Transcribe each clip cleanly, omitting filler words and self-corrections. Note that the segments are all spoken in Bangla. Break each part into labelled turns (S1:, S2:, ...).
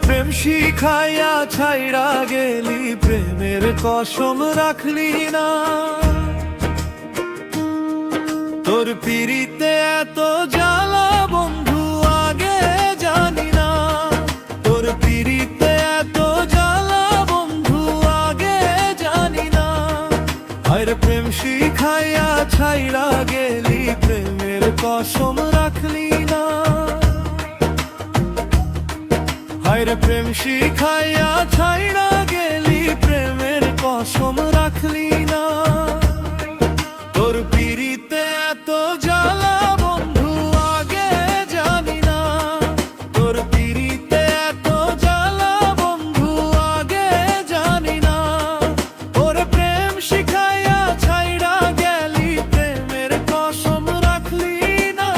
S1: প্রেম শিখাইয়া ছাইড়া গেলি, প্রেমের কসম রাখলি না। তোর পিরিতে এত জ্বালা বন্ধু আগে জানি না। তোর পিরিতে এত জ্বালা বন্ধু আগে জানি না। আরে প্রেম শিখাইয়া ছাইড়া গেলি, প্রেমের কসম রাখলি না। হায়রে প্রেম শিখাইয়া ছাইড়া গেলি, প্রেমের কসম রাখলি না। তোর পিরিতে এত জ্বালা বন্ধু আগে জানি না। তোর পিরিতে এত জ্বালা বন্ধু আগে জানি না। তোর প্রেম শিখাইয়া ছাইড়া গেলি, প্রেমের কসম রাখলি না।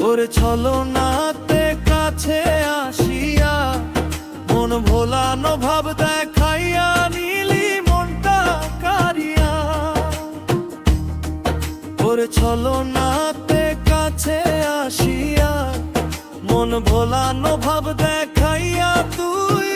S1: ওরে ছলনাতে কাছে আসিয়া, মন ভোলানো ভাব দেখাইয়া নিলি মনটা কারিয়া। ওরে ছলনাতে কাছে আসিয়া, মন ভোলানো ভাব দেখাইয়া তুই